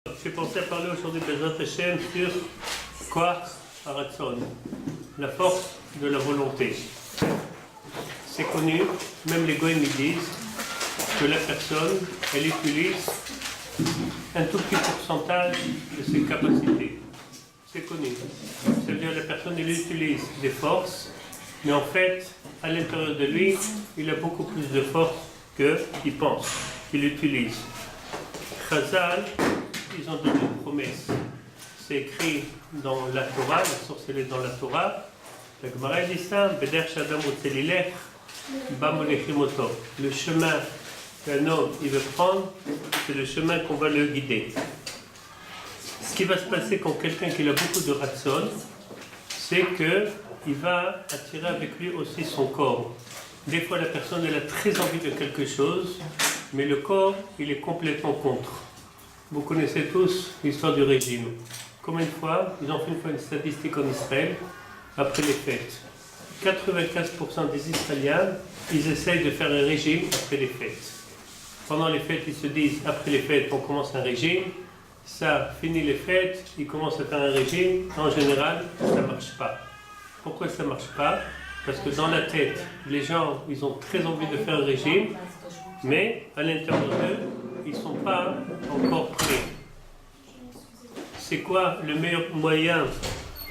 J'ai pensé à parler aujourd'hui Bezrat Hashem sur Koach Haratzon, la force de la volonté. C'est connu, même les goïms disent que la personne, elle utilise un tout petit pourcentage de ses capacités. C'est connu. Ça veut dire que la personne, elle utilise des forces, mais en fait, à l'intérieur de lui, il a beaucoup plus de force qu'il pense, qu'il utilise. Chazal, ils ont donné une promesse. C'est écrit dans la Torah, la source elle est dans la Torah. La Gemara dit ça, Beder Shadam Utzelilech, Bamolechim Oto. Le chemin qu'un homme il veut prendre, c'est le chemin qu'on va le guider. Ce qui va se passer quand quelqu'un qui a beaucoup de ratson, c'est qu'il va attirer avec lui aussi son corps. Des fois la personne elle a très envie de quelque chose, mais le corps il est complètement contre. Vous connaissez tous l'histoire du régime. Combien de fois, ils ont fait une statistique en Israël, après les fêtes. 95% des Israéliens, ils essayent de faire un régime après les fêtes. Pendant les fêtes, ils se disent, après les fêtes, on commence un régime. Ça finit les fêtes, ils commencent à faire un régime. En général, ça ne marche pas. Pourquoi ça ne marche pas? Parce que dans la tête, les gens, ils ont très envie de faire un régime, mais à l'intérieur d'eux, ils ne sont pas encore prêts. C'est quoi le meilleur moyen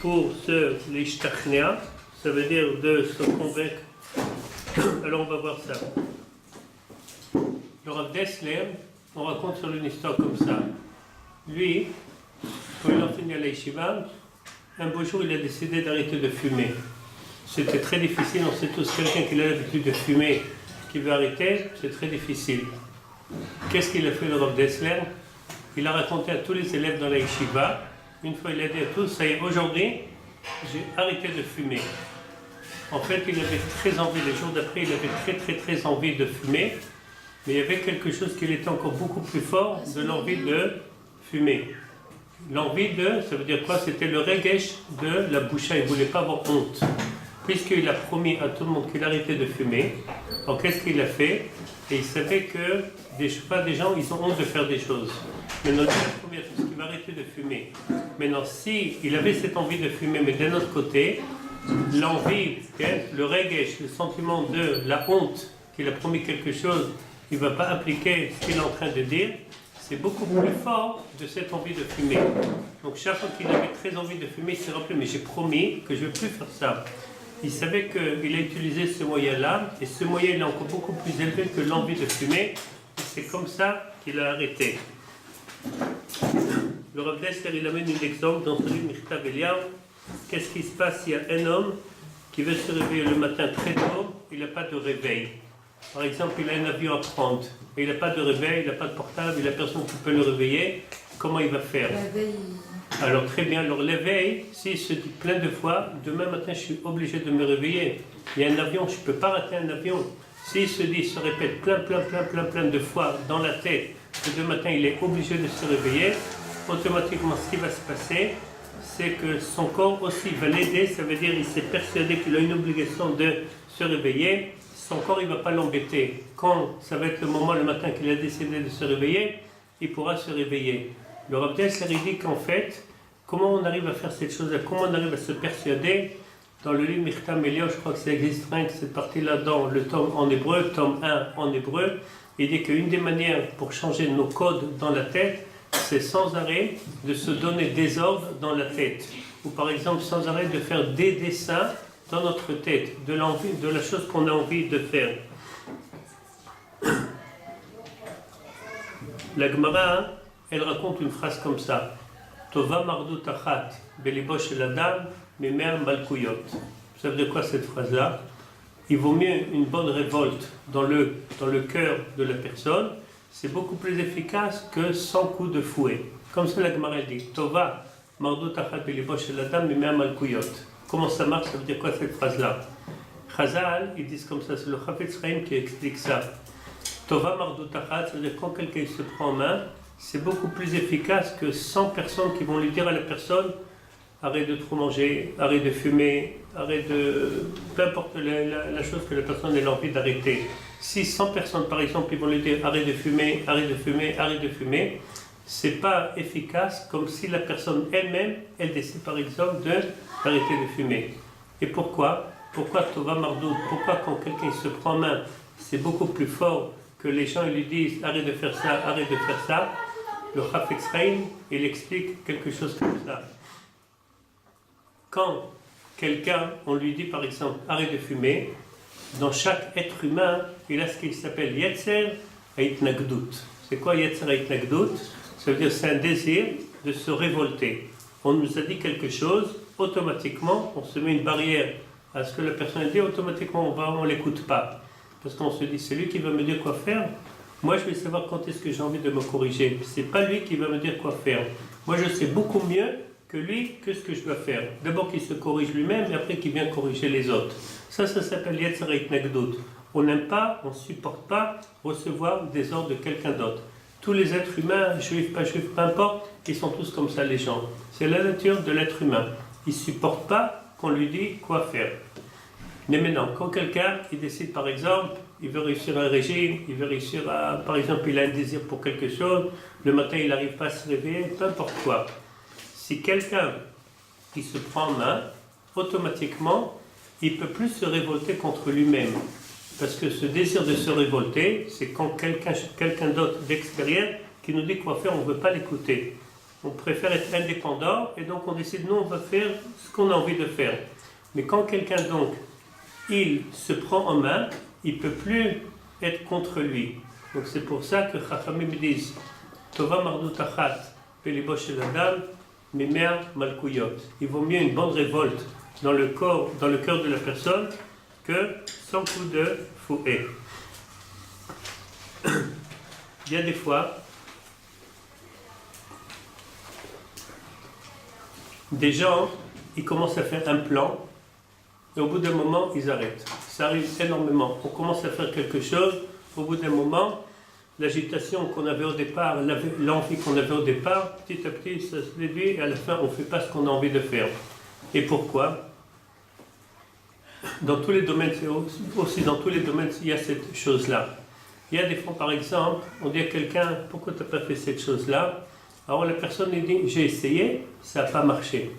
pour se l'ishtachnia? Ça veut dire de se convaincre. Alors on va voir ça. Le Rav Dessler, on raconte sur une histoire comme ça. Lui, quand il enseignait à la yeshiva, un beau jour il a décidé d'arrêter de fumer. C'était très difficile, on sait tous, quelqu'un qui a l'habitude de fumer, qui veut arrêter, c'est très difficile. Qu'est-ce qu'il a fait le Rav Dessler? Il a raconté à tous les élèves dans la yeshiva. Une fois il a dit à tous, ça y est, aujourd'hui, j'ai arrêté de fumer. En fait, il avait très envie, les jours d'après, il avait très envie de fumer. Mais il y avait quelque chose qui était encore beaucoup plus fort de l'envie de fumer. L'envie de, ça veut dire quoi? C'était le regesh de la boucha, il ne voulait pas avoir honte. Puisqu'il a promis à tout le monde qu'il arrêtait de fumer, alors qu'est-ce qu'il a fait? Et il savait que des gens, ils ont honte de faire des choses. Maintenant, il a promis à tous qu'il va arrêter de fumer. Maintenant, si il avait cette envie de fumer, mais d'un autre côté, l'envie, le regesh, le sentiment de la honte, qu'il a promis quelque chose, il ne va pas appliquer ce qu'il est en train de dire, c'est beaucoup plus fort de cette envie de fumer. Donc chaque fois qu'il avait très envie de fumer, il s'est rappelé, mais j'ai promis que je ne vais plus faire ça. Il savait qu'il a utilisé ce moyen-là, et ce moyen il est encore beaucoup plus élevé que l'envie de fumer, et c'est comme ça qu'il a arrêté. Le Rav Dessler, il amène un exemple dans celui de Michtav Eliyahu. Qu'est-ce qui se passe s'il y a un homme qui veut se réveiller le matin très tôt, il n'a pas de réveil. Par exemple, il a un avion à prendre, et il n'a pas de réveil, il n'a pas de portable, il n'a personne qui peut le réveiller, comment il va faire? Alors très bien, alors l'éveil, s'il se dit plein de fois, demain matin je suis obligé de me réveiller, il y a un avion, je ne peux pas rater un avion. S'il se dit, se répète plein de fois dans la tête, que demain matin il est obligé de se réveiller, automatiquement ce qui va se passer, c'est que son corps aussi va l'aider, ça veut dire qu'il s'est persuadé qu'il a une obligation de se réveiller, son corps il ne va pas l'embêter. Quand ça va être le moment le matin qu'il a décidé de se réveiller, il pourra se réveiller. Le Rav Dessler dit qu'en fait, comment on arrive à faire cette chose-là, comment on arrive à se persuader? Dans le livre Michtav Eliyahu, je crois que ça existe rien que cette partie-là dans le tome en hébreu, tome 1 en hébreu, il dit qu'une des manières pour changer nos codes dans la tête, c'est sans arrêt de se donner des ordres dans la tête. Ou par exemple, sans arrêt de faire des dessins dans notre tête, de l'envie, de la chose qu'on a envie de faire. La Gemara, elle raconte une phrase comme ça. Tova mardut achat belibosh el adam mimer malkuyot. Vous savez de quoi cette phrase-là? Il vaut mieux une bonne révolte dans le cœur de la personne, c'est beaucoup plus efficace que 100 coups de fouet. Comme ça la Gemara dit. Tova mardut achat belibosh el adam mimer malkuyot. Comment ça marche? Ça veut dire quoi cette phrase-là? Chazal, ils disent comme ça, c'est le Chafetz Chaim qui explique ça. Tova mardut achat, ça veut dire quand quelqu'un se prend en main, c'est beaucoup plus efficace que 100 personnes qui vont lui dire à la personne arrête de trop manger, arrête de fumer, arrête de... peu importe la chose que la personne ait envie d'arrêter. Si 100 personnes par exemple ils vont lui dire arrête de fumer, arrête de fumer, arrête de fumer, c'est pas efficace comme si la personne elle-même, elle décide par exemple d'arrêter de fumer. Et pourquoi? Pourquoi Tova Mardout? Pourquoi quand quelqu'un se prend en main, c'est beaucoup plus fort que les gens lui disent arrête de faire ça, arrête de faire ça? Le Chafetz Chaim, il explique quelque chose comme ça. Quand quelqu'un, on lui dit par exemple arrête de fumer, dans chaque être humain, il a ce qu'il s'appelle Yetzer Haitnagdout. C'est quoi Yetzer Haitnagdout? Ça veut dire c'est un désir de se révolter. On nous a dit quelque chose, automatiquement, on se met une barrière à ce que la personne dit, automatiquement on ne l'écoute pas. Parce qu'on se dit, c'est lui qui va me dire quoi faire. Moi, je vais savoir quand est-ce que j'ai envie de me corriger. C'est pas lui qui va me dire quoi faire. Moi, je sais beaucoup mieux que lui, que ce que je dois faire. D'abord qu'il se corrige lui-même, et après qu'il vient corriger les autres. Ça s'appelle Yetzer Haitnagdout. On n'aime pas, on ne supporte pas recevoir des ordres de quelqu'un d'autre. Tous les êtres humains, juifs, pas juifs, peu importe, ils sont tous comme ça, les gens. C'est la nature de l'être humain. Ils ne supportent pas qu'on lui dise quoi faire. Mais maintenant, quand quelqu'un, il décide par exemple, il veut réussir un régime, il veut réussir à, par exemple, il a un désir pour quelque chose, le matin il n'arrive pas à se réveiller, peu importe quoi. Si quelqu'un qui se prend en main, automatiquement, il ne peut plus se révolter contre lui-même. Parce que ce désir de se révolter, c'est quand quelqu'un d'autre d'extérieur qui nous dit quoi faire, on ne veut pas l'écouter. On préfère être indépendant et donc on décide, non, on va faire ce qu'on a envie de faire. Mais quand quelqu'un donc, il se prend en main, il ne peut plus être contre lui. Donc c'est pour ça que Chachamim disent, Tova Mardout Achat, Pelibo Shel Adam, Memer Malkouyot. Il vaut mieux une bonne révolte dans le cœur de la personne que 100 coups de fouet. Il y a des fois, des gens, ils commencent à faire un plan et au bout d'un moment, ils arrêtent. Ça arrive énormément. On commence à faire quelque chose, au bout d'un moment, l'agitation qu'on avait au départ, l'envie qu'on avait au départ, petit à petit, ça se dévie et à la fin, on ne fait pas ce qu'on a envie de faire. Et pourquoi? Dans tous les domaines, aussi dans tous les domaines, il y a cette chose-là. Il y a des fois, par exemple, on dit à quelqu'un, pourquoi tu n'as pas fait cette chose-là? Alors la personne lui dit, j'ai essayé, ça n'a pas marché.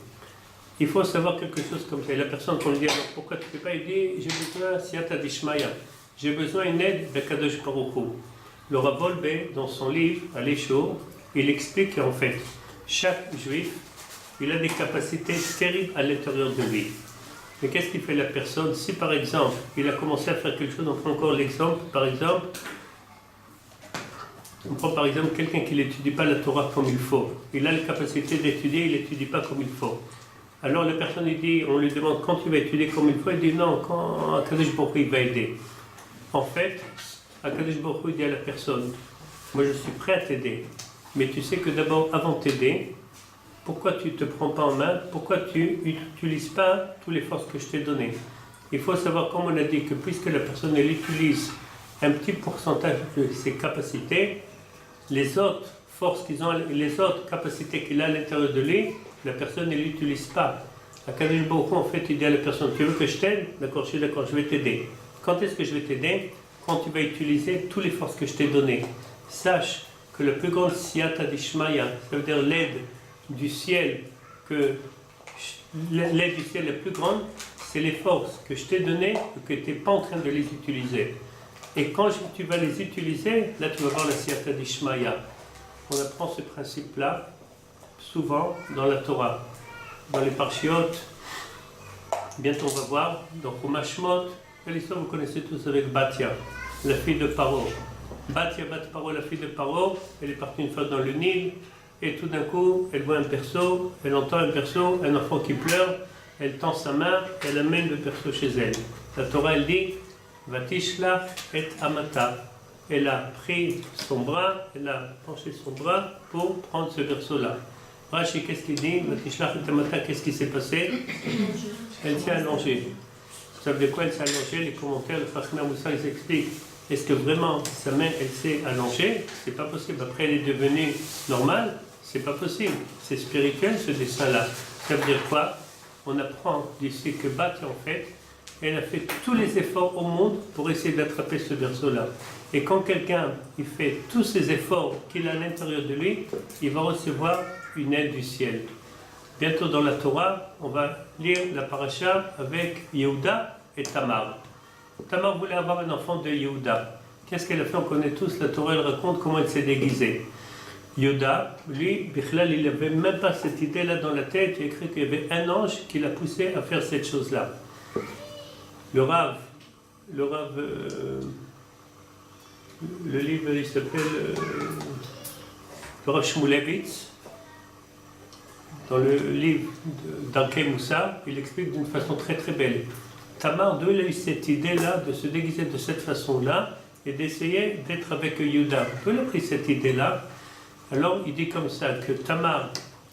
Il faut savoir quelque chose comme ça. Et la personne, qu'on lui dit, alors pourquoi tu ne fais pas? Il dit, j'ai besoin, siyata dishmaya, j'ai besoin d'une aide d'Akadosh Baruch Hu. Le Rav Wolbe, dans son livre, à l'Écho, il explique qu'en fait, chaque juif, il a des capacités terribles à l'intérieur de lui. Mais qu'est-ce qu'il fait la personne? Si par exemple, il a commencé à faire quelque chose, on prend encore l'exemple, par exemple, on prend par exemple quelqu'un qui n'étudie pas la Torah comme il faut. Il a la capacité d'étudier, il n'étudie pas comme il faut. Alors la personne, on lui demande quand tu vas étudier comme il faut, il dit non, quand Akadosh Baruch Hu il va aider. En fait, Akadosh Baruch Hu dit à la personne, moi je suis prêt à t'aider, mais tu sais que d'abord, avant de t'aider, pourquoi tu ne te prends pas en main? Pourquoi tu n'utilises pas toutes les forces que je t'ai données? Il faut savoir, comme on a dit, que puisque la personne elle utilise un petit pourcentage de ses capacités, les autres forces qu'ils ont, les autres capacités qu'il a à l'intérieur de lui, la personne ne l'utilise pas. Akadosh Baruch Hu, en fait, il dit à la personne, tu veux que je t'aide? D'accord, je suis d'accord, je vais t'aider. Quand est-ce que je vais t'aider? Quand tu vas utiliser toutes les forces que je t'ai données. Sache que la plus grande siyata dishmaya, ça veut dire l'aide du ciel, l'aide du ciel la plus grande, c'est les forces que je t'ai données et que tu n'es pas en train de les utiliser. Et quand tu vas les utiliser, là tu vas voir la siyata dishmaya. On apprend ce principe-là souvent dans la Torah, dans les parshiot. Bientôt on va voir, dans Chumash Shmot, l'histoire vous connaissez tous avec Batia, la fille de Paro. Batia, Bat Paro, la fille de Paro, elle est partie une fois dans le Nil, et tout d'un coup, elle voit un berceau, elle entend un berceau, un enfant qui pleure, elle tend sa main, elle amène le berceau chez elle. La Torah, elle dit, Vatishla et Amata. Elle a pris son bras, elle a penché son bras pour prendre ce berceau-là. Rashi, qu'est-ce qu'il dit? Vatishla et Amata, qu'est-ce qui s'est passé? Elle s'est allongée. Vous savez de quoi elle s'est allongée? Les commentaires de Chachmei Moussa, ils expliquent. Est-ce que vraiment sa main, elle s'est allongée? C'est pas possible. Après, elle est devenue normale. C'est pas possible. C'est spirituel ce dessin-là. Ça veut dire quoi? On apprend d'ici que Bat, en fait, elle a fait tous les efforts au monde pour essayer d'attraper ce verso-là. Et quand quelqu'un il fait tous ces efforts qu'il a à l'intérieur de lui, il va recevoir une aide du ciel. Bientôt dans la Torah, on va lire la paracha avec Yehuda et Tamar. Tamar voulait avoir un enfant de Yehuda. Qu'est-ce qu'elle a fait? On connaît tous, la Torah elle raconte comment elle s'est déguisée. Yehuda, lui, Bichlal, il n'avait même pas cette idée-là dans la tête. Il a écrit qu'il y avait un ange qui l'a poussé à faire cette chose-là. Le Rav, le livre il s'appelle le Rav Shmulevitz, dans le livre d'Ankei Moussa, il explique d'une façon très très belle. Tamar, d'où il a eu cette idée-là de se déguiser de cette façon-là et d'essayer d'être avec Yehuda. D'où il a pris cette idée-là? Alors il dit comme ça que Tamar,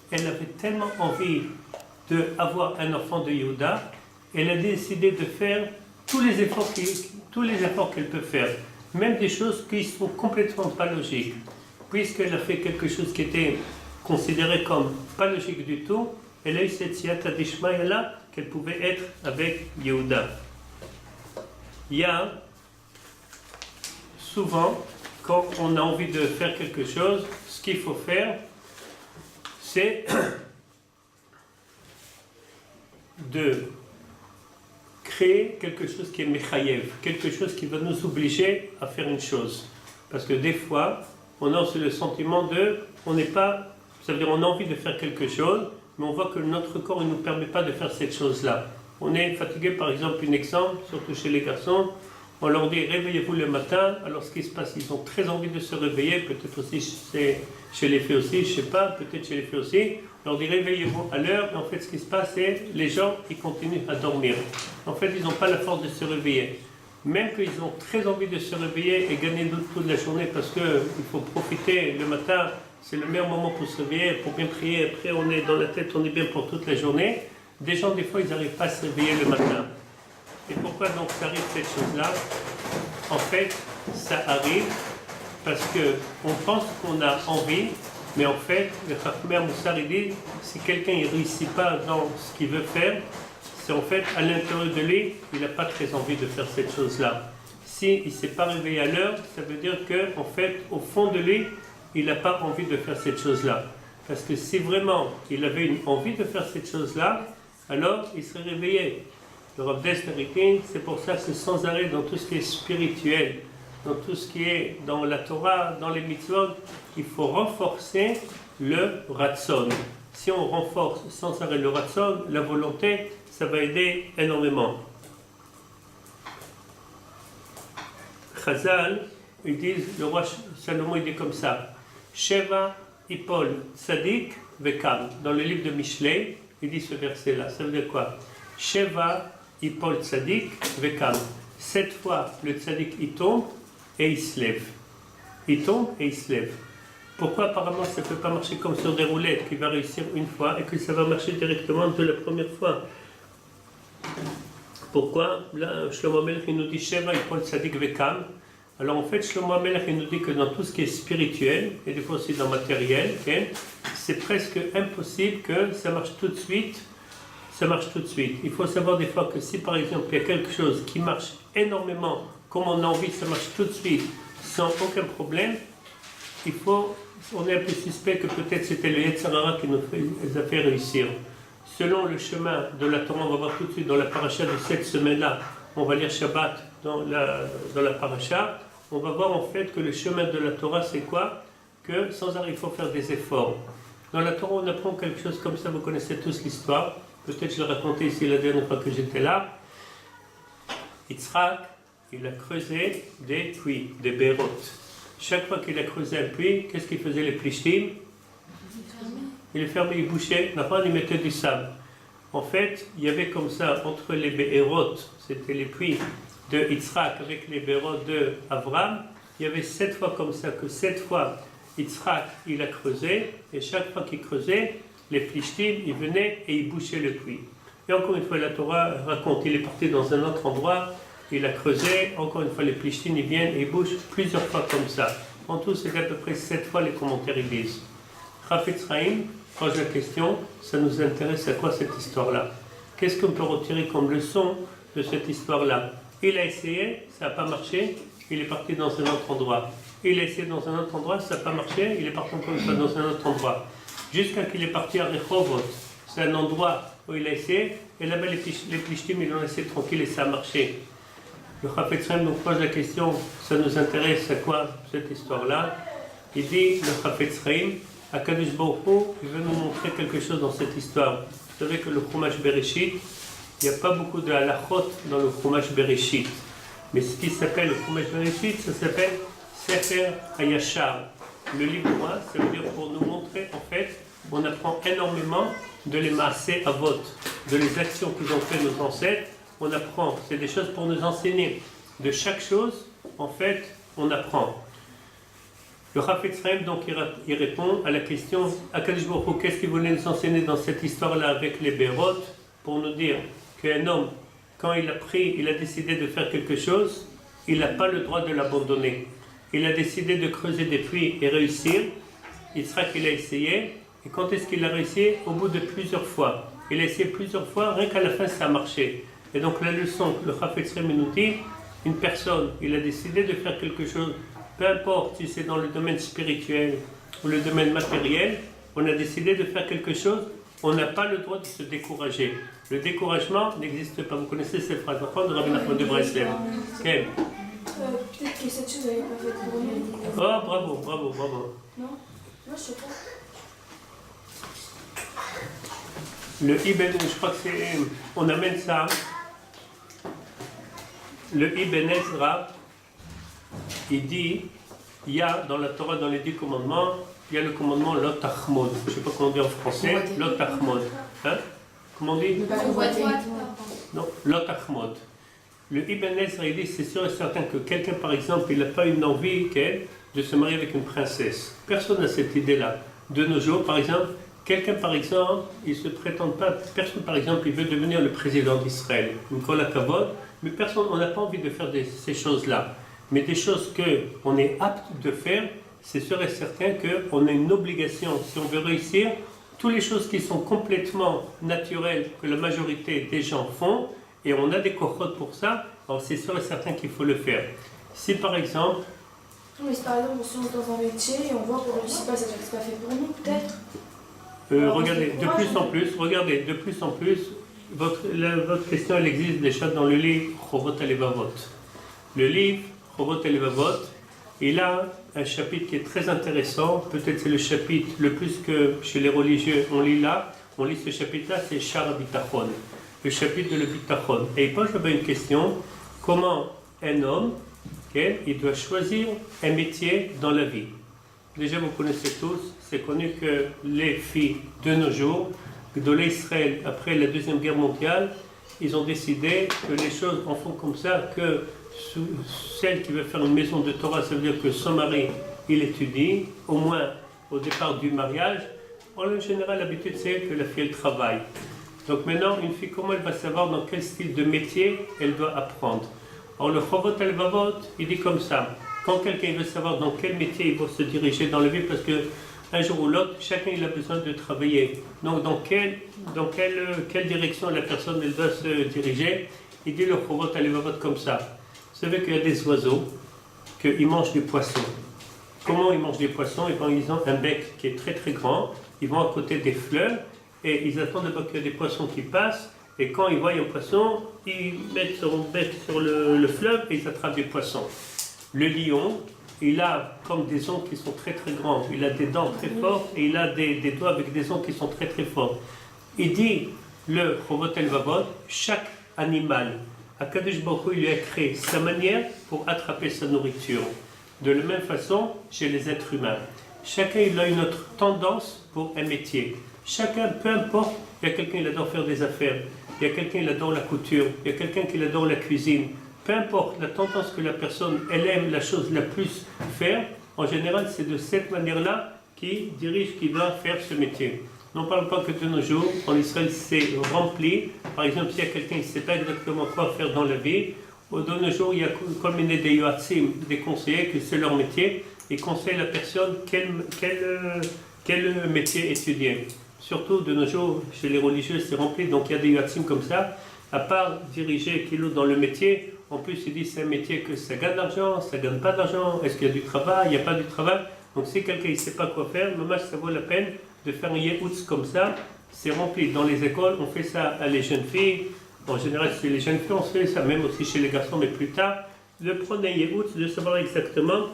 elle avait tellement envie d'avoir un enfant de Yehuda, elle a décidé de faire tous les efforts qu'elle peut faire, même des choses qui sont complètement pas logiques. Puisqu'elle a fait quelque chose qui était considéré comme pas logique du tout, elle a eu cette siyata d'Ishmaïa là qu'elle pouvait être avec Yehuda. Il y a souvent, quand on a envie de faire quelque chose, ce qu'il faut faire, c'est de créer quelque chose qui est mechayev, quelque chose qui va nous obliger à faire une chose. Parce que des fois, on a aussi le sentiment de, on n'est pas, ça veut dire on a envie de faire quelque chose, mais on voit que notre corps ne nous permet pas de faire cette chose-là. On est fatigué, par exemple, un exemple, surtout chez les garçons, on leur dit réveillez-vous le matin, alors ce qui se passe, ils ont très envie de se réveiller, peut-être aussi chez les filles aussi, je ne sais pas, peut-être chez les filles aussi, on leur dit réveillez-vous à l'heure, et en fait ce qui se passe, c'est les gens, ils continuent à dormir. En fait, ils n'ont pas la force de se réveiller. Même qu'ils ont très envie de se réveiller et gagner toute la journée, parce qu'il faut profiter le matin, c'est le meilleur moment pour se réveiller, pour bien prier, après on est dans la tête, on est bien pour toute la journée. Des gens, des fois, ils n'arrivent pas à se réveiller le matin. Et pourquoi donc ça arrive cette chose-là? En fait, ça arrive parce qu'on pense qu'on a envie, mais en fait, le Chachmer Moussar dit, si quelqu'un ne réussit pas dans ce qu'il veut faire, c'est en fait à l'intérieur de lui, il n'a pas très envie de faire cette chose-là. S'il ne s'est pas réveillé à l'heure, ça veut dire qu'en fait, au fond de lui, il n'a pas envie de faire cette chose-là. Parce que si vraiment il avait une envie de faire cette chose-là, alors il serait réveillé. Le Rav Dessler, c'est pour ça que sans arrêt dans tout ce qui est spirituel, dans tout ce qui est dans la Torah, dans les mitzvot, il faut renforcer le ratzon. Si on renforce sans arrêt le ratzon, la volonté, ça va aider énormément. Chazal, ils disent, le roi Salomon il dit comme ça, Sheva Ipol Tzadik Vekam. Dans le livre de Mishlei, il dit ce verset-là. Ça veut dire quoi? Sheva Ipol Tzadik Vekam. 7 fois le Tzadik il tombe et il se lève. Il tombe et il se lève. Pourquoi apparemment ça ne peut pas marcher comme sur des roulettes, qu'il va réussir une fois et que ça va marcher directement de la première fois? Pourquoi? Là, Shlomo Melech il nous dit Sheva Ipol Tzadik Vekam. Alors en fait, Shlomo Melech il nous dit que dans tout ce qui est spirituel, et des fois aussi dans le matériel, okay, c'est presque impossible que ça marche tout de suite. Ça marche tout de suite. Il faut savoir des fois que si par exemple il y a quelque chose qui marche énormément, comme on a envie, ça marche tout de suite, sans aucun problème, on est un peu suspect que peut-être c'était le Yetzer Hara qui nous a fait réussir. Selon le chemin de la Torah, on va voir tout de suite dans la paracha de cette semaine-là, on va lire Shabbat dans la paracha, on va voir en fait que le chemin de la Torah c'est quoi? Que sans arrêt il faut faire des efforts. Dans la Torah on apprend quelque chose comme ça, vous connaissez tous l'histoire, peut-être je l'ai raconté ici la dernière fois que j'étais là. Yitzhak, il a creusé des puits, des bérotes. Chaque fois qu'il a creusé un puits, qu'est-ce qu'il faisait les Plishtim? Il les fermait, il bouchait, après il mettait du sable. En fait, il y avait comme ça, entre les bérotes, c'était les puits de Yitzhak avec les bérotes de Abraham, il y avait 7 fois comme ça, que 7 fois Yitzhak il a creusé, et chaque fois qu'il creusait, les Plishtim, ils venaient et ils bouchaient le puits. Et encore une fois, la Torah raconte, il est parti dans un autre endroit, il a creusé, encore une fois, les Plishtim, ils viennent et ils bouchent plusieurs fois comme ça. En tout, c'est à peu près 7 fois les commentaires ils disent. Chafetz Chaim pose la question, ça nous intéresse à quoi cette histoire-là? Qu'est-ce qu'on peut retirer comme leçon de cette histoire-là. Il a essayé, ça n'a pas marché, il est parti dans un autre endroit. Il a essayé dans un autre endroit, ça n'a pas marché, il est parti encore une fois dans un autre endroit. Jusqu'à qu'il est parti à Rehovot. C'est un endroit où il a essayé, et là-bas les Plishtim, ils l'ont laissé tranquille et ça a marché. Le Chafetz Chaim nous pose la question, ça nous intéresse à quoi cette histoire-là? Il dit, le Chafetz Chaim, HaKadosh Baruch Hu, il veut nous montrer quelque chose dans cette histoire. Vous savez que le Chumash Bereshit, il n'y a pas beaucoup de halachot dans le Chumash Bereshit. Mais ce qui s'appelle le Chumash Bereshit, ça s'appelle Sefer HaYashar. Le livre droit, ça veut dire pour nous montrer, en fait, on apprend énormément de les Maaseh Avot, de les actions qu'ils ont fait nos ancêtres. On apprend, c'est des choses pour nous enseigner. De chaque chose, en fait, on apprend. Le Chafetz Chaim, donc, il répond à la question HaKadosh Baruch Hu, qu'est-ce qu'il voulait nous enseigner dans cette histoire-là avec les Bérot, pour nous dire qu'un homme, quand il a décidé de faire quelque chose, il n'a pas le droit de l'abandonner. Il a décidé de creuser des puits et réussir. Il sera qu'il a essayé. Et quand est-ce qu'il a réussi? Au bout de plusieurs fois. Il a essayé plusieurs fois, rien qu'à la fin ça a marché. Et donc la leçon que le Chafetz Chaim nous dit, une personne, il a décidé de faire quelque chose, peu importe si c'est dans le domaine spirituel ou le domaine matériel, on a décidé de faire quelque chose, on n'a pas le droit de se décourager. Le découragement n'existe pas. Vous connaissez cette phrase de Rabbi Nachman de Breslev. Peut-être que cette chose n'avait pas fait pour lui. Oh, bravo. Non? Moi, je sais pas. Le Ibn, je crois que c'est. On amène ça. Le Ibn Ezra, il dit, il y a dans la Torah, dans les 10 commandements, il y a le commandement Lot Achmod. Je ne sais pas comment on dit en français. Lot Achmod. Hein? Comment on dit? Non, Lot Achmod. Le Ibn Ezra, il dit, c'est sûr et certain que quelqu'un, par exemple, il n'a pas une envie de se marier avec une princesse. Personne n'a cette idée-là. De nos jours, par exemple, quelqu'un, par exemple, il ne se prétend pas, personne, par exemple, il veut devenir le président d'Israël, une kol hakavod, mais personne, on n'a pas envie de faire ces choses-là. Mais des choses qu'on est apte de faire, c'est sûr et certain qu'on a une obligation, si on veut réussir, toutes les choses qui sont complètement naturelles, que la majorité des gens font, et on a des cohortes pour ça, alors c'est sûr et certain qu'il faut le faire. Si par exemple... Mais si par exemple on se lance dans un métier et on voit qu'on ne réussit pas, ça veut dire que c'est pas fait pour nous, peut-être? Regardez, de plus en plus, votre question elle existe déjà dans le livre Chovot HaLevavot. Le livre Chovot HaLevavot, il a un chapitre qui est très intéressant, peut-être c'est le chapitre le plus que chez les religieux on lit ce chapitre-là, c'est Shar HaBitachon, le chapitre de le Bitachon. Et il pose là-bas une question, comment un homme, il doit choisir un métier dans la vie. Déjà vous connaissez tous, c'est connu que les filles de nos jours, de l'Israël après la Deuxième Guerre mondiale, ils ont décidé que les choses en font comme ça, que celle qui veut faire une maison de Torah, ça veut dire que son mari, il étudie, au moins au départ du mariage. En général, l'habitude c'est que la fille, elle travaille. Donc maintenant, une fille, comment elle va savoir dans quel style de métier elle doit apprendre? Alors le Chovot HaLevavot, il dit comme ça, quand quelqu'un veut savoir dans quel métier il va se diriger dans la vie, parce que un jour ou l'autre, chacun il a besoin de travailler. Donc dans quelle direction la personne elle doit se diriger, il dit le Chovot HaLevavot comme ça. Vous savez qu'il y a des oiseaux, qu'ils mangent du poisson. Comment ils mangent des poissons? Eh bien, ils ont un bec qui est très très grand, ils vont à côté des fleuves, et ils attendent d'abord qu'il y ait des poissons qui passent, et quand ils voient un poisson, ils mettent son bec sur le fleuve et ils attrapent des poissons. Le lion, il a comme des ongles qui sont très très grands, il a des dents très fortes et il a des doigts avec des ongles qui sont très très forts. Il dit, le Chovot HaLevavot, chaque animal, HaKadosh Baruch Hu, il lui a créé sa manière pour attraper sa nourriture. De la même façon, chez les êtres humains. Chacun il a une autre tendance pour un métier. Chacun, peu importe, il y a quelqu'un qui adore faire des affaires, il y a quelqu'un qui adore la couture, il y a quelqu'un qui adore la cuisine. Peu importe la tendance que la personne, elle aime la chose la plus faire, en général, c'est de cette manière-là qui va faire ce métier. On ne parle pas que de nos jours, en Israël, c'est rempli. Par exemple, s'il y a quelqu'un qui ne sait pas exactement quoi faire dans la vie, de nos jours, il y a comme des yoatzim, des conseillers, que c'est leur métier, et conseillent la personne quel métier étudier. Surtout de nos jours, chez les religieux, c'est rempli, donc il y a des yoatzim comme ça, À part diriger Kilo dans le métier, en plus il dit c'est un métier que ça gagne d'argent, ça gagne pas d'argent, est-ce qu'il y a du travail, il n'y a pas du travail. Donc si quelqu'un ne sait pas quoi faire, maman, ça vaut la peine de faire un yehoutz comme ça. C'est rempli dans les écoles, on fait ça à les jeunes filles. En général, chez les jeunes filles, on fait ça, même aussi chez les garçons, mais plus tard. De prendre un yehoutz, de savoir exactement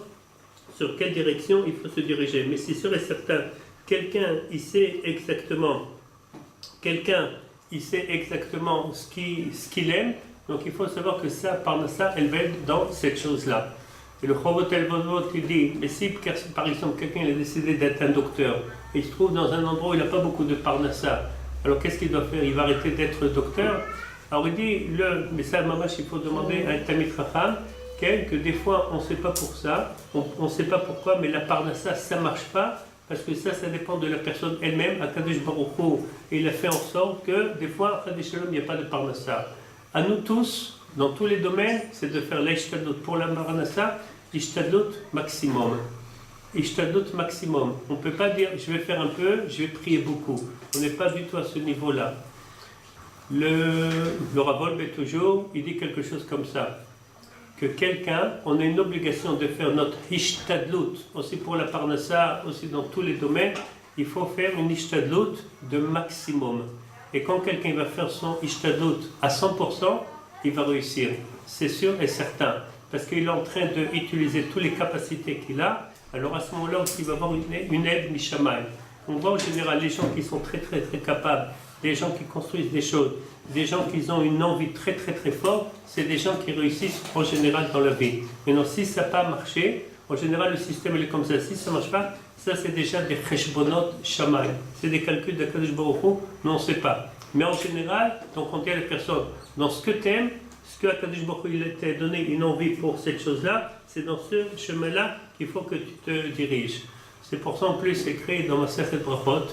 sur quelle direction il faut se diriger. Mais c'est sûr et certain, quelqu'un, il sait exactement ce qu'il aime. Donc il faut savoir que ça, par ça, elle va être dans cette chose-là. Et le Chovot Elvonot, il dit, mais si par exemple quelqu'un a décidé d'être un docteur, et il se trouve dans un endroit où il n'a pas beaucoup de parnassa, alors qu'est-ce qu'il doit faire? Il va arrêter d'être docteur? Alors il dit, mais ça, maman, il faut demander à un Tamid Chacham, que des fois on ne sait pas pour ça, on ne sait pas pourquoi, mais la parnassa, ça ne marche pas, parce que ça dépend de la personne elle-même. Akadosh Baruch Hu, il a fait en sorte que des fois, il n'y a pas de parnassa. À nous tous, dans tous les domaines, c'est de faire l'ishtadlut pour la parnassa, ishtadlut maximum. Ishtadlut maximum. On ne peut pas dire je vais faire un peu, je vais prier beaucoup. On n'est pas du tout à ce niveau-là. Le Rav Wolbe toujours, il dit quelque chose comme ça. Que quelqu'un, on a une obligation de faire notre ishtadlut, aussi pour la parnassa, aussi dans tous les domaines, il faut faire une ishtadlut de maximum. Et quand quelqu'un va faire son ishtadlut à 100%, il va réussir. C'est sûr et certain. Parce qu'il est en train d'utiliser toutes les capacités qu'il a. Alors à ce moment-là aussi, il va avoir une aide mishamay. On voit en général les gens qui sont très très très capables, des gens qui construisent des choses, des gens qui ont une envie très très très forte, c'est des gens qui réussissent en général dans la vie. Maintenant, si ça n'a pas marché, en général le système il est comme ça. Si ça ne marche pas, ça c'est déjà des cheshbonot shamay. C'est des calculs d'Akadosh Baruch Hu, mais on ne sait pas. Mais en général, donc on dit à la personne, dans ce que tu aimes, ce que Akadosh Baruch Hu il t'a donné une envie pour cette chose-là, c'est dans ce chemin-là qu'il faut que tu te diriges. C'est pour ça en plus c'est créé dans ma Masechet Brachot.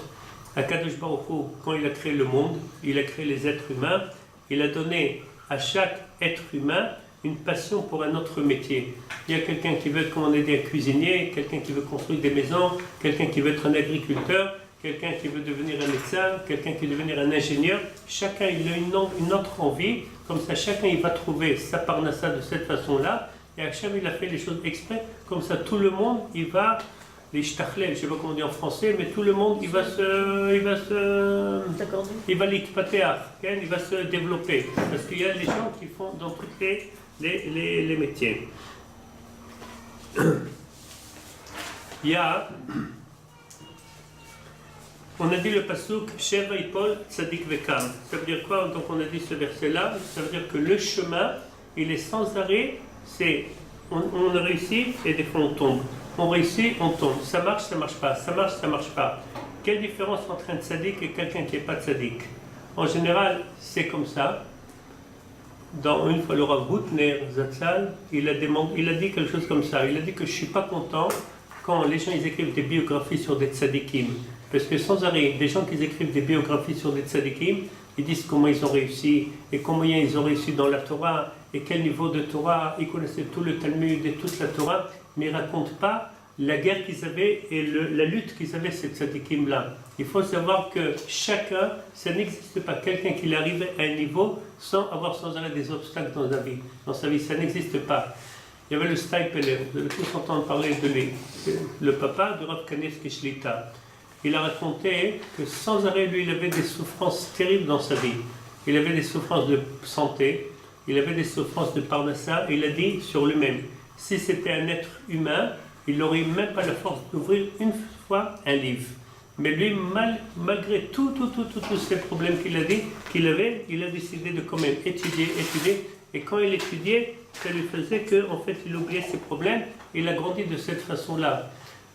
Akadosh Baruch Hu, quand il a créé le monde, il a créé les êtres humains, il a donné à chaque être humain une passion pour un autre métier. Il y a quelqu'un qui veut être, comme on a dit, un cuisinier, quelqu'un qui veut construire des maisons, quelqu'un qui veut être un agriculteur, quelqu'un qui veut devenir un médecin, quelqu'un qui veut devenir un ingénieur. Chacun il a une autre envie, comme ça chacun il va trouver sa parnassa de cette façon-là, et Hachem il a fait les choses exprès, comme ça tout le monde il va, les shtachlem, je ne sais pas comment on dit en français, mais tout le monde il va se développer, parce qu'il y a des gens qui font dans tous les métiers. Il y a, on a dit le pasuk Sheva Ipol Tzadik Vekam. Ça veut dire quoi? Donc on a dit ce verset-là. Ça veut dire que le chemin, il est sans arrêt. On réussit et des fois on tombe. On réussit, on tombe. Ça marche, ça marche pas. Ça marche, ça marche pas. Quelle différence entre un tzaddik et quelqu'un qui n'est pas tzaddik? En général, c'est comme ça. Dans une fois, le Rav Hutner Zatzal, il a dit quelque chose comme ça. Il a dit que je suis pas content quand les gens ils écrivent des biographies sur des tzaddikim. Parce que sans arrêt, des gens qui écrivent des biographies sur des tzaddikim, ils disent comment ils ont réussi, et combien ils ont réussi dans la Torah, et quel niveau de Torah, ils connaissaient tout le Talmud et toute la Torah, mais ils ne racontent pas la guerre qu'ils avaient et la lutte qu'ils avaient, ces tzaddikim-là. Il faut savoir que chacun, ça n'existe pas quelqu'un qui arrive à un niveau sans avoir sans arrêt des obstacles dans sa vie, ça n'existe pas. Il y avait le Staipeler, vous allez tous entendre parler de lui, le papa de Rav Kanievski Shlita. Il a raconté que sans arrêt, lui, il avait des souffrances terribles dans sa vie. Il avait des souffrances de santé, il avait des souffrances de parnassa, et il a dit sur lui-même, si c'était un être humain, il n'aurait même pas la force d'ouvrir une fois un livre. Mais lui, malgré tous ces problèmes qu'il avait, il a décidé de quand même étudier. Et quand il étudiait, ça lui faisait qu'en fait, il oubliait ses problèmes. Il a grandi de cette façon-là.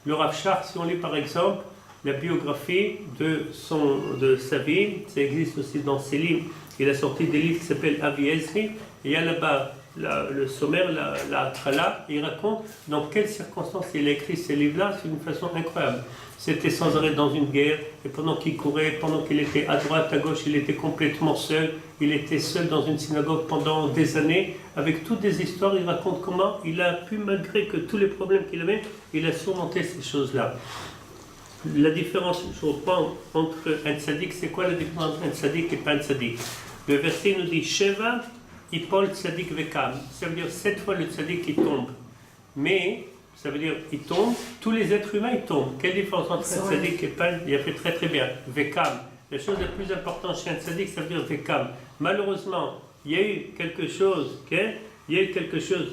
Le Rav Shach, si on lit par exemple la biographie de sa vie, ça existe aussi dans ses livres. Il a sorti des livres qui s'appellent Avi Ezri, et il y a là-bas le sommaire, la trala, il raconte dans quelles circonstances il a écrit ces livres-là, c'est une façon incroyable. C'était sans arrêt dans une guerre, et pendant qu'il courait, pendant qu'il était à droite, à gauche, il était complètement seul. Il était seul dans une synagogue pendant des années, avec toutes des histoires. Il raconte comment il a pu, malgré que tous les problèmes qu'il avait, il a surmonté ces choses-là. La différence, je reprends, entre un tzaddik, c'est quoi la différence entre un tzaddik et pas un tzaddik? Le verset nous dit Sheva, Ipol Tzadik Vekam. Ça veut dire 7 fois le Tzadik il tombe. Mais, ça veut dire il tombe, tous les êtres humains ils tombent. Quelle différence entre un Tzadik et pas? Il a fait très très bien. Vekam. La chose la plus importante chez un Tzadik, ça veut dire Vekam. Malheureusement, il y a eu quelque chose, il y a eu quelque chose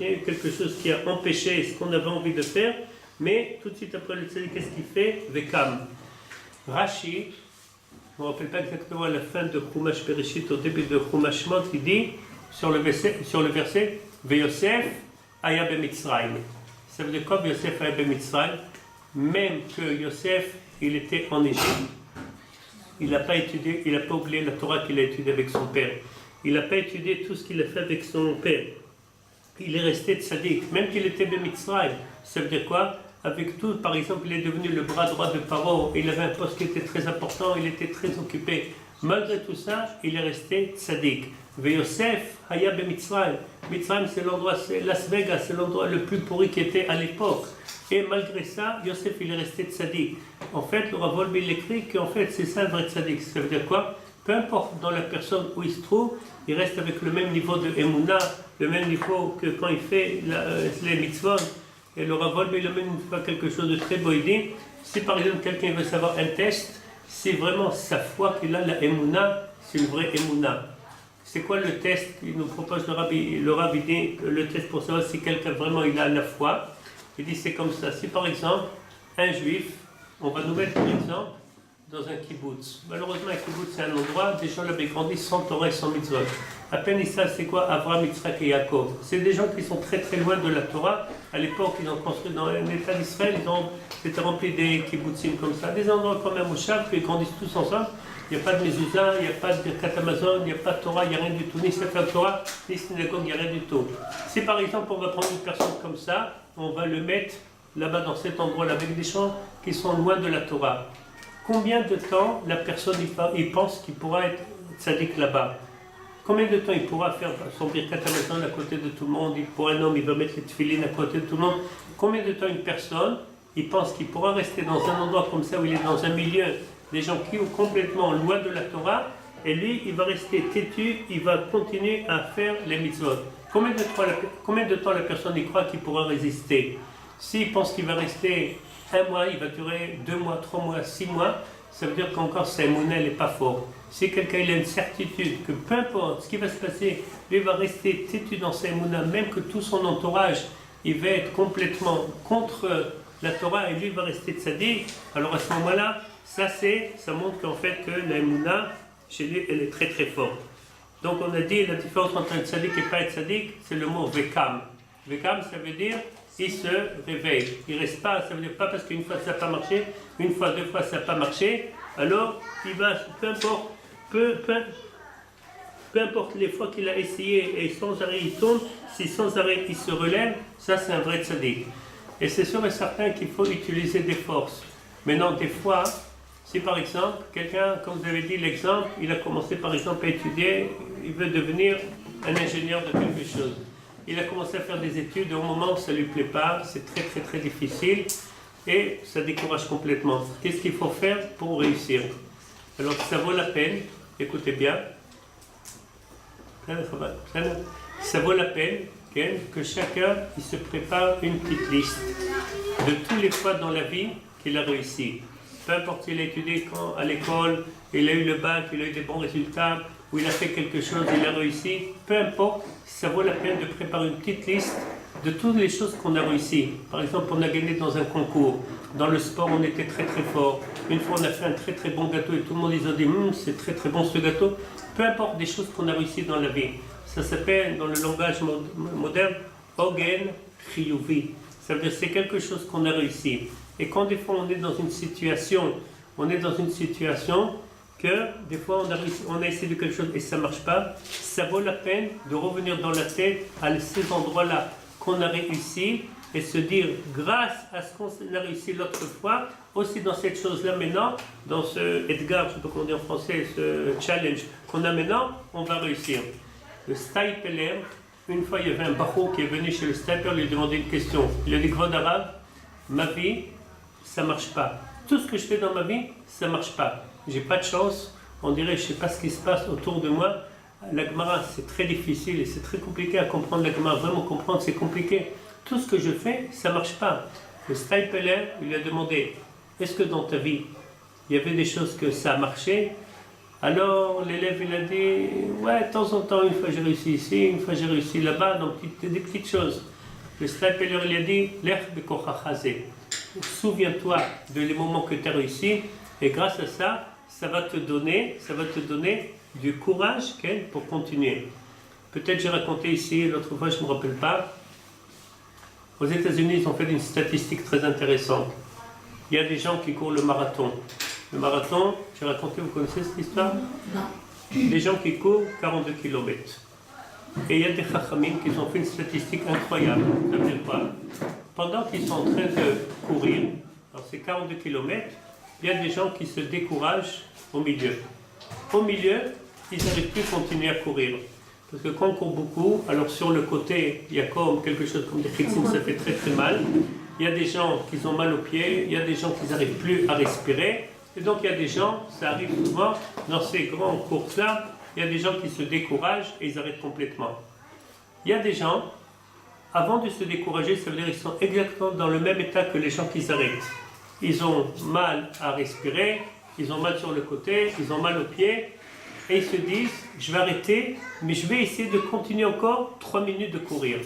qui a empêché ce qu'on avait envie de faire, mais tout de suite après le Tzadik, qu'est-ce qu'il fait? Vekam. Rashi, je ne me rappelle pas exactement à la fin de Chumash Bereshit, au début de Chumash Shemot, il dit sur le verset Veyosef Aya B'Mitzrayim. Ça veut dire quoi Yosef Aya B'Mitzrayim? Même que Yosef, il était en Égypte, il n'a pas étudié, il n'a pas oublié la Torah qu'il a étudiée avec son père. Il n'a pas étudié tout ce qu'il a fait avec son père. Il est resté tzaddik, même qu'il était B'Mitzrayim. Ça veut dire quoi? Avec tout, par exemple, il est devenu le bras droit de Paro, il avait un poste qui était très important, il était très occupé. Malgré tout ça, il est resté tzaddik. Yosef Haya B'Mitzrayim. Mitzrayim, c'est l'endroit, c'est Las Vegas, c'est l'endroit le plus pourri qui était à l'époque. Et malgré ça, Yosef, il est resté tzaddik. En fait, le Rav Wolbe, il écrit qu'en fait, c'est ça un vrai tzaddik. Ça veut dire quoi? Peu importe dans la personne où il se trouve, il reste avec le même niveau de Emouna, le même niveau que quand il fait les mitzvot. Et le Rav Wolbe, il amène une fois quelque chose de très beau. Il dit, si par exemple quelqu'un veut savoir un test, c'est vraiment sa foi qu'il a, la Emouna, c'est une vraie Emouna. C'est quoi le test qu'il nous propose le Rabbi? Le Rabbi dit que le test pour savoir si quelqu'un vraiment il a la foi. Il dit c'est comme ça. Si par exemple, un juif, on va nous mettre par exemple dans un kibbutz. Malheureusement, un kibbutz c'est un endroit, des gens là-bas grandissent sans Torah et sans mitzvot. À peine ils savent c'est quoi Avraham, Yitzhak et Yaakov. C'est des gens qui sont très très loin de la Torah. À l'époque, ils ont construit dans l'État d'Israël, c'était rempli des kibbutzim comme ça. Des endroits comme un mouchab, puis ils grandissent tous ensemble. Il n'y a pas de mezuzah, il n'y a pas de Birkat Hamazon, il n'y a pas de Torah, il n'y a rien du tout. Ni Sefer Torah, ni synagogue, il n'y a rien du tout. Si par exemple on va prendre une personne comme ça, on va le mettre là-bas dans cet endroit-là avec des gens qui sont loin de la Torah. Combien de temps la personne il pense qu'il pourra être tzaddik là-bas? Combien de temps il pourra faire son Birkat Hamazon à côté de tout le monde? Pour un homme, il va mettre les tefillines à côté de tout le monde. Combien de temps une personne, il pense qu'il pourra rester dans un endroit comme ça où il est dans un milieu des gens qui sont complètement loin de la Torah, et lui, il va rester têtu, il va continuer à faire les mitzvot. Combien de temps la personne y croit qu'il pourra résister? S'il pense qu'il va rester un mois, il va durer 2 mois, 3 mois, 6 mois, ça veut dire qu'encore sa émouna n'est pas forte. Si quelqu'un il a une certitude que peu importe ce qui va se passer, lui va rester têtu dans sa émouna, même que tout son entourage, il va être complètement contre la Torah, et lui va rester tzaddik, alors à ce moment-là, ça montre qu'en fait que la émouna, chez lui, elle est très très forte. Donc on a dit la différence entre un tzaddik et pas un tzaddik, c'est le mot vekam. Vekam, ça veut dire il se réveille. Il reste pas, ça veut dire pas parce qu'une fois ça n'a pas marché, une fois, 2 fois ça n'a pas marché, alors il va, peu importe les fois qu'il a essayé et sans arrêt il tombe, si sans arrêt il se relève, ça c'est un vrai tzaddik. Et c'est sûr et certain qu'il faut utiliser des forces. Maintenant, des fois, si par exemple, quelqu'un, comme vous avez dit l'exemple, il a commencé par exemple à étudier, il veut devenir un ingénieur de quelque chose. Il a commencé à faire des études et au moment où ça ne lui plaît pas, c'est très très très difficile et ça décourage complètement. Qu'est-ce qu'il faut faire pour réussir? Alors ça vaut la peine, écoutez bien, ça vaut la peine que chacun il se prépare une petite liste de tous les fois dans la vie qu'il a réussi. Peu importe s'il a étudié à l'école, il a eu le bac, il a eu des bons résultats, ou il a fait quelque chose, il a réussi, peu importe, ça vaut la peine de préparer une petite liste de toutes les choses qu'on a réussi. Par exemple, on a gagné dans un concours, dans le sport on était très très fort, une fois on a fait un très très bon gâteau et tout le monde ils ont dit c'est très très bon ce gâteau. Peu importe des choses qu'on a réussi dans la vie, ça s'appelle dans le langage moderne Ogen Chiyuvi. Ça veut dire c'est quelque chose qu'on a réussi. Et quand des fois on est dans une situation que des fois on a essayé de quelque chose et ça ne marche pas, ça vaut la peine de revenir dans la tête à ces endroits-là qu'on a réussi et se dire grâce à ce qu'on a réussi l'autre fois, aussi dans cette chose-là maintenant, dans ce Edgar, je ne sais pas comment dire en français, ce challenge qu'on a maintenant, on va réussir. Le Staipeler, une fois il y avait un bachou qui est venu chez le Staipeler, lui demander une question. Il a dit grand arabe, ma vie, ça ne marche pas. Tout ce que je fais dans ma vie, ça ne marche pas. J'ai pas de chance, on dirait, je ne sais pas ce qui se passe autour de moi. La Gemara, c'est très difficile et c'est très compliqué à comprendre. La Gemara, vraiment comprendre, c'est compliqué. Tout ce que je fais, ça ne marche pas. Le Steipeler, il lui a demandé, est-ce que dans ta vie, il y avait des choses que ça a marché? Alors l'élève, il a dit, ouais, de temps en temps, une fois j'ai réussi ici, une fois j'ai réussi là-bas, donc des petites choses. Le Steipeler, il a dit, Lech bekochachazé. Souviens-toi de les moments que tu as réussi, et grâce à ça, ça va te donner du courage pour continuer. Peut-être j'ai raconté ici, l'autre fois, je ne me rappelle pas. Aux États-Unis, ils ont fait une statistique très intéressante. Il y a des gens qui courent le marathon. Le marathon, j'ai raconté, vous connaissez cette histoire? Non. Des gens qui courent 42 km. Et il y a des chachamim qui ont fait une statistique incroyable. Ça veut dire quoi? Pendant qu'ils sont en train de courir, dans ces 42 km, il y a des gens qui se découragent au milieu. Au milieu, ils n'arrivent plus à continuer à courir. Parce que quand on court beaucoup, alors sur le côté, il y a comme quelque chose comme des frictions, ça fait très très mal. Il y a des gens qui ont mal aux pieds, il y a des gens qui n'arrivent plus à respirer. Et donc il y a des gens, ça arrive souvent, dans ces grandes courses-là, il y a des gens qui se découragent et ils arrêtent complètement. Il y a des gens, avant de se décourager, ça veut dire qu'ils sont exactement dans le même état que les gens qui s'arrêtent. Ils ont mal à respirer, ils ont mal sur le côté, ils ont mal aux pieds, et ils se disent, je vais arrêter, mais je vais essayer de continuer encore 3 minutes de courir.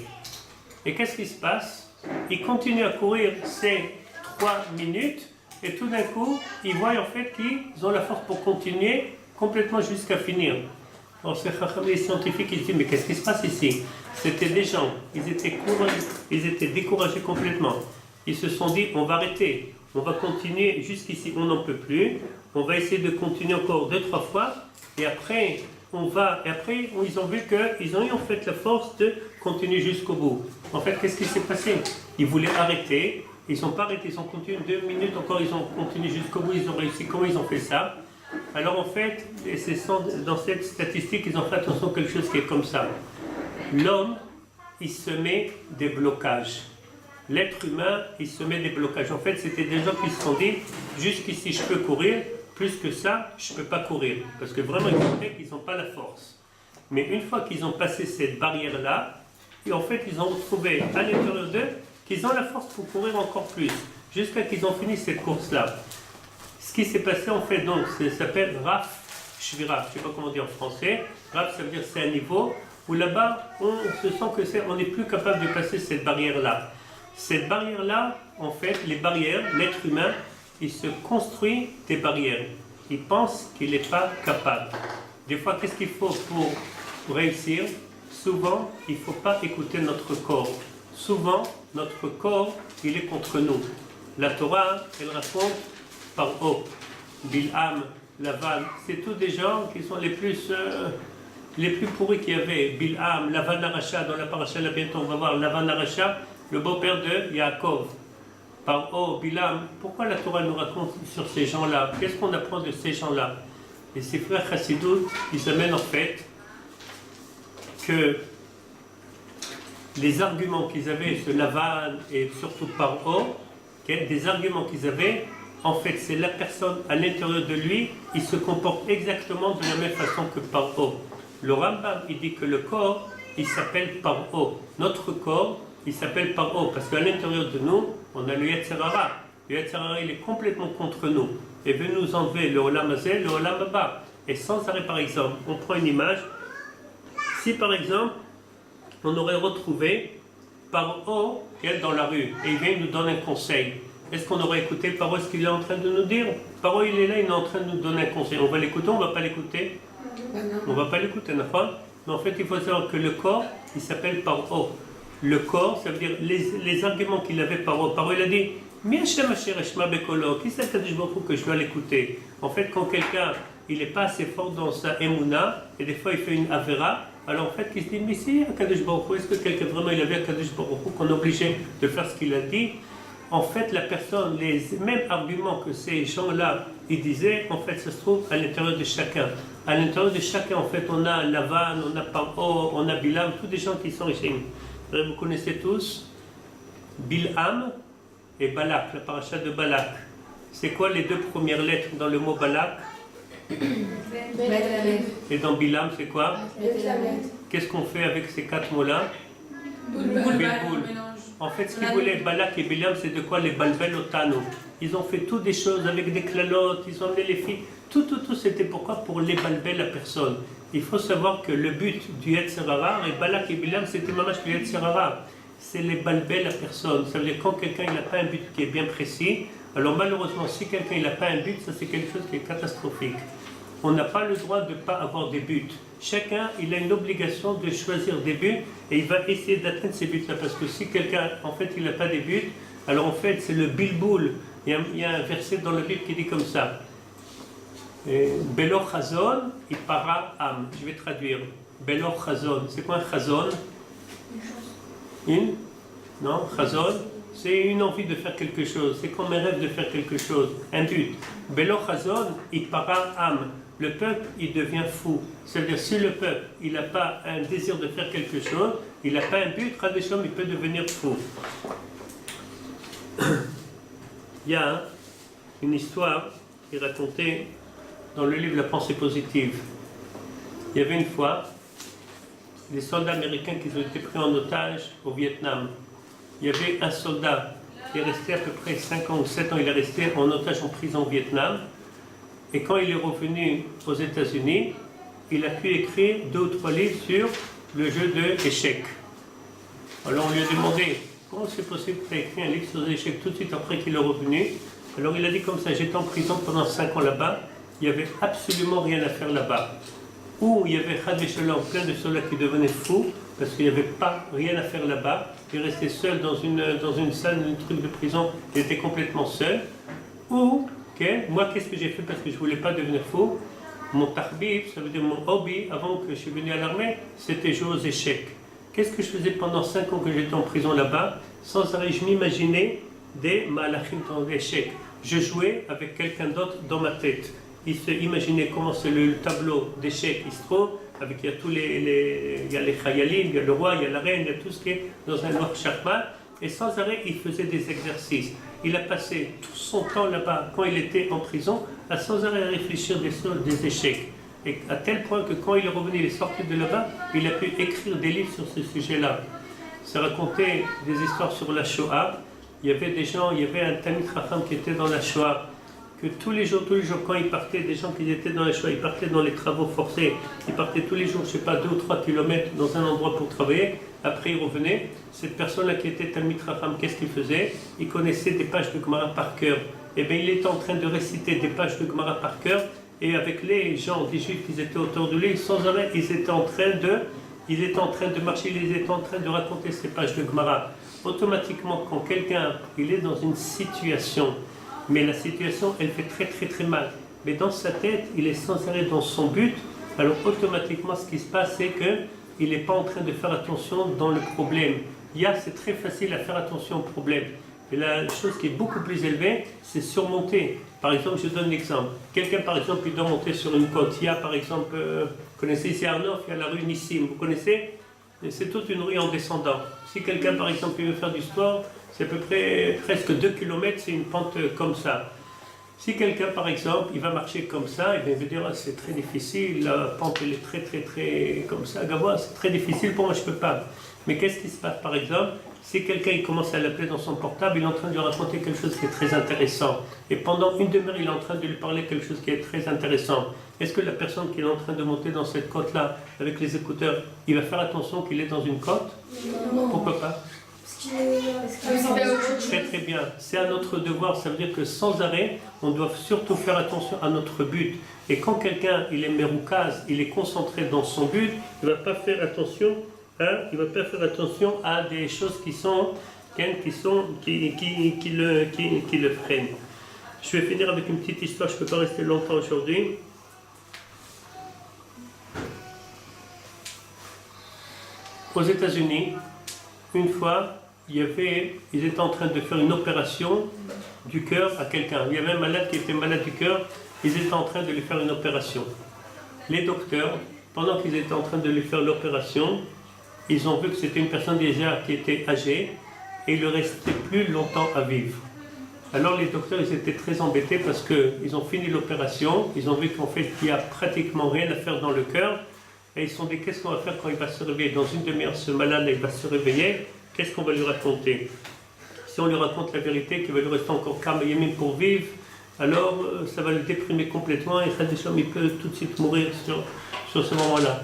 Et qu'est-ce qui se passe? Ils continuent à courir ces 3 minutes, et tout d'un coup, ils voient en fait qu'ils ont la force pour continuer complètement jusqu'à finir. Alors ces les scientifiques, ils disent, mais qu'est-ce qui se passe ici? C'était des gens, ils étaient découragés complètement. Ils se sont dit, on va arrêter, on va continuer jusqu'ici, on n'en peut plus, on va essayer de continuer encore 2-3 fois, et après, ils ont vu qu'ils ont eu en fait la force de continuer jusqu'au bout. En fait, qu'est-ce qui s'est passé? Ils voulaient arrêter, ils n'ont pas arrêté, ils ont continué 2 minutes encore, ils ont continué jusqu'au bout, ils ont réussi. Comment ils ont fait ça? Alors en fait, dans cette statistique, ils ont fait attention à quelque chose qui est comme ça. L'homme, il se met des blocages. L'être humain, il se met des blocages. En fait, c'était des gens qui se sont dit, jusqu'ici je peux courir, plus que ça, je ne peux pas courir. Parce que vraiment, ils sentaient qu'ils n'ont pas la force. Mais une fois qu'ils ont passé cette barrière-là, et en fait, ils ont retrouvé à l'intérieur d'eux qu'ils ont la force pour courir encore plus, jusqu'à qu'ils ont fini cette course-là. Ce qui s'est passé, en fait, donc, ça s'appelle Raf Shvira. Je ne sais pas comment dire en français. Raf, ça veut dire c'est un niveau où là-bas, on se sent que on n'est plus capable de passer cette barrière-là. Cette barrière-là, en fait, les barrières, l'être humain, il se construit des barrières. Il pense qu'il n'est pas capable. Des fois, qu'est-ce qu'il faut pour réussir? Souvent, il ne faut pas écouter notre corps. Souvent, notre corps, il est contre nous. La Torah, elle raconte par haut. Bilham, Lavan, c'est tous des gens qui sont les plus pourris qu'il y avait. Bilham, Lavan Aracha, dans la paracha, là bientôt on va voir Lavan Aracha, le beau-père de Yaakov. Par Bilham, pourquoi la Torah nous raconte sur ces gens-là? Qu'est-ce qu'on apprend de ces gens-là? Et ces frères Chassidut, ils amènent en fait que les arguments qu'ils avaient sur Lavan et surtout par des arguments qu'ils avaient, en fait c'est la personne à l'intérieur de lui, il se comporte exactement de la même façon que par Le Rambam, il dit que le corps, il s'appelle par Notre corps, il s'appelle par parce qu'à l'intérieur de nous, on a le Yetzer Hara. Le Yetzer Hara, il est complètement contre nous. Et veut nous enlever le Olam Hazeh, le Olam Haba. Et sans arrêt, par exemple, on prend une image. Si par exemple, on aurait retrouvé Paro dans la rue, et il vient nous donner un conseil, est-ce qu'on aurait écouté Paro, ce qu'il est en train de nous dire? Paro, il est là, il est en train de nous donner un conseil. On va l'écouter, on ne va pas l'écouter? On ne va pas l'écouter, n'est-ce pas? Mais en fait, il faut savoir que le corps, il s'appelle Paro. Le corps, ça veut dire les arguments qu'il avait Paro. Paro, il a dit, qui c'est que je dois l'écouter? En fait, quand quelqu'un il n'est pas assez fort dans sa émouna, et des fois il fait une avera, alors en fait il se dit, mais si Akadosh Baruch Hu, est-ce que quelqu'un vraiment il avait Akadosh Baruch Hu qu'on est obligé de faire ce qu'il a dit? En fait la personne, les mêmes arguments que ces gens-là ils disaient, en fait ça se trouve à l'intérieur de chacun. À l'intérieur de chacun, en fait on a Lavan, on a Paro, on a Bilham, tous des gens qui sont riches. Vous connaissez tous Bilham et Balak, la paracha de Balak. C'est quoi les deux premières lettres dans le mot Balak? Et dans Bilam, c'est quoi? Bet Lamed. Qu'est-ce qu'on fait avec ces 4 mots-là? Bilboul. En fait, ce qu'ils voulaient, Balak et Bilam, c'est de quoi? Les Balbel Otano. Ils ont fait toutes des choses avec des clalotes, ils ont amené les filles. Tout, c'était pourquoi? Pour les Balbel la personne. Il faut savoir que le but du Yetzer Hara, et Balak et Bilam, c'était mamash du Yetzer Hara. C'est les Balbel la personne. Ça veut dire quand quelqu'un n'a pas un but qui est bien précis, alors malheureusement, si quelqu'un n'a pas un but, ça c'est quelque chose qui est catastrophique. On n'a pas le droit de ne pas avoir des buts. Chacun, il a une obligation de choisir des buts et il va essayer d'atteindre ces buts-là. Parce que si quelqu'un, en fait, il n'a pas des buts, alors en fait, c'est le bilboul. Il y a un verset dans la Bible qui dit comme ça. Belo chazon, ipara am. Je vais traduire. Belo chazon. C'est quoi un chazon? Non, chazon. C'est une envie de faire quelque chose. C'est comme un rêve de faire quelque chose. Un but. Belo chazon, ipara am. Le peuple, il devient fou. C'est-à-dire, si le peuple, il n'a pas un désir de faire quelque chose, il n'a pas un but, tradition, il peut devenir fou. Il y a une histoire qui est racontée dans le livre La pensée positive. Il y avait une fois des soldats américains qui ont été pris en otage au Vietnam. Il y avait un soldat qui est resté à peu près 5 ans ou 7 ans, il est resté en otage en prison au Vietnam. Et quand il est revenu aux États-Unis, il a pu écrire 2 ou 3 livres sur le jeu de l'échec. Alors on lui a demandé, comment c'est possible que tu aies écrit un livre sur les échecs tout de suite après qu'il est revenu? Alors il a dit comme ça, j'étais en prison pendant 5 ans là-bas, il n'y avait absolument rien à faire là-bas. Ou il y avait Chad Shalom, plein de soldats qui devenaient fous, parce qu'il n'y avait pas rien à faire là-bas. Il restait seul dans une salle, un truc de prison, il était complètement seul. Ou, moi qu'est-ce que j'ai fait parce que je ne voulais pas devenir fou? Mon tarbib, ça veut dire mon hobby, avant que je suis venu à l'armée, c'était jouer aux échecs. Qu'est-ce que je faisais pendant 5 ans que j'étais en prison là-bas? Sans arrêt, je m'imaginais des malachim dans l'échec. Je jouais avec quelqu'un d'autre dans ma tête. Il se imaginait comment c'est le tableau d'échecs qui se trouve, avec il y a tous il y a les chayalim, il y a le roi, il y a la reine, il y a tout ce qui est dans un noir chakma. Et sans arrêt, il faisait des exercices. Il a passé tout son temps là-bas, quand il était en prison, à sans arrêt réfléchir des échecs. Et à tel point que quand il est revenu, il est sorti de là-bas, il a pu écrire des livres sur ce sujet-là. Ça racontait des histoires sur la Shoah. Il y avait des gens, il y avait un Talmid Chacham qui était dans la Shoah, que tous les jours, quand ils partaient, des gens qui étaient dans la Shoah, ils partaient dans les travaux forcés, ils partaient tous les jours, je ne sais pas, 2 ou 3 kilomètres dans un endroit pour travailler, après ils revenaient. Cette personne-là qui était Talmid Chacham, qu'est-ce qu'il faisait? Il connaissait des pages de Gemara par cœur. Eh bien, il était en train de réciter des pages de Gemara par cœur, et avec les gens, des juifs qui étaient autour de lui, sans arrêt, ils étaient en train de marcher, ils étaient en train de raconter ces pages de Gemara. Automatiquement, quand quelqu'un il est dans une situation, mais la situation elle fait très très très mal, mais dans sa tête il est sans arrêt dans son but, alors automatiquement ce qui se passe c'est qu'il n'est pas en train de faire attention dans le problème. C'est très facile à faire attention au problème, mais la chose qui est beaucoup plus élevée c'est surmonter. Par exemple, je donne l'exemple, quelqu'un par exemple il doit monter sur une côte. Il y a par exemple, vous connaissez ici à Arnof, il y a la rue Nissim, vous connaissez? C'est toute une rue en descendant. Si quelqu'un par exemple il veut faire du sport, c'est à peu près presque 2 km, c'est une pente comme ça. Si quelqu'un par exemple il va marcher comme ça, il va dire c'est très difficile, la pente elle est très très très comme ça, Gavois, c'est très difficile pour moi, je ne peux pas. Mais qu'est-ce qui se passe par exemple? Si quelqu'un il commence à l'appeler dans son portable, il est en train de lui raconter quelque chose qui est très intéressant. Et pendant une demi-heure, il est en train de lui parler quelque chose qui est très intéressant. Est-ce que la personne qui est en train de monter dans cette côte-là, avec les écouteurs, il va faire attention qu'il est dans une côte? Non. Pourquoi pas? Très très bien. C'est à notre devoir. Ça veut dire que sans arrêt, on doit surtout faire attention à notre but. Et quand quelqu'un il est meroukaz, il est concentré dans son but, il ne va pas faire attention. Il ne va pas faire attention à des choses qui le freinent. Je vais finir avec une petite histoire, je ne peux pas rester longtemps aujourd'hui. Aux États-Unis, une fois, ils étaient en train de faire une opération du cœur à quelqu'un. Il y avait un malade qui était malade du cœur, ils étaient en train de lui faire une opération. Les docteurs, pendant qu'ils étaient en train de lui faire l'opération, ils ont vu que c'était une personne déjà qui était âgée et il ne restait plus longtemps à vivre. Alors les docteurs, ils étaient très embêtés parce qu'ils ont fini l'opération, ils ont vu qu'en fait, il n'y a pratiquement rien à faire dans le cœur, et ils se sont dit, qu'est-ce qu'on va faire quand il va se réveiller? Dans une demi-heure, ce malade, il va se réveiller, qu'est-ce qu'on va lui raconter? Si on lui raconte la vérité, qu'il va lui rester encore Kama Yamim pour vivre, alors ça va le déprimer complètement, et il peut tout de suite mourir sur ce moment-là.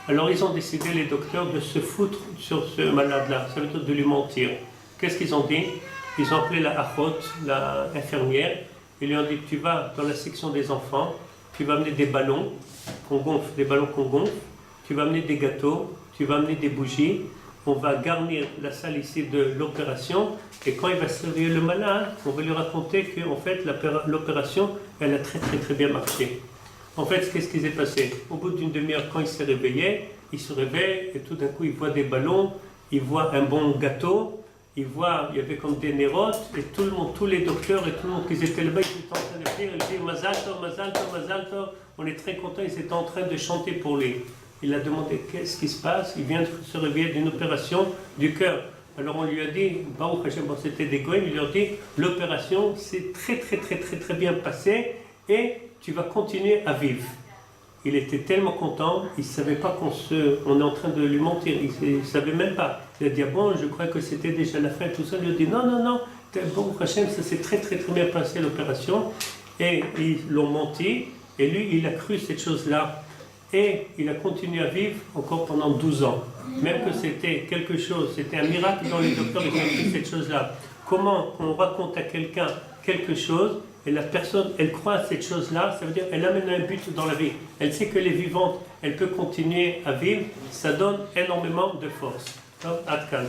Alors ils ont décidé, les docteurs, de se foutre sur ce malade-là, ça veut dire de lui mentir. Qu'est-ce qu'ils ont dit? Ils ont appelé la achot, la infirmière, et lui ont dit, tu vas dans la section des enfants, tu vas amener des ballons qu'on gonfle, tu vas amener des gâteaux, tu vas amener des bougies, on va garnir la salle ici de l'opération, et quand il va se réveiller le malade, on va lui raconter qu'en fait l'opération, elle a très bien marché. En fait, qu'est-ce qui s'est passé? Au bout d'une demi-heure, quand il s'est réveillé, il se réveille, et tout d'un coup, il voit des ballons, il voit un bon gâteau, il y avait comme des nérotes, et tout le monde, tous les docteurs et tout le monde qui étaient là-bas, ils étaient en train de prier, ils disaient Mazal Tov, Mazal Tov, Mazal Tov. On est très contents, ils étaient en train de chanter pour lui. Il a demandé qu'est-ce qui se passe, il vient de se réveiller d'une opération du cœur. Alors on lui a dit, Baruch Hashem, c'était des goïms, il lui a dit, l'opération s'est très bien passée et tu vas continuer à vivre. Il était tellement content, il ne savait pas on est en train de lui mentir, il ne savait même pas. Il a dit, ah bon, je crois que c'était déjà la fin, tout ça. Il lui a dit, non, bon, Hachem, ça s'est très bien passé l'opération. Et ils l'ont menti, et lui, il a cru cette chose-là. Et il a continué à vivre encore pendant 12 ans. Même que c'était quelque chose, c'était un miracle dans les docteurs, ils ont cru cette chose-là. Comment on raconte à quelqu'un quelque chose, et la personne, elle croit à cette chose-là, ça veut dire qu'elle amène un but dans la vie. Elle sait que les vivantes, elle peut continuer à vivre, ça donne énormément de force. Donc, Adkan.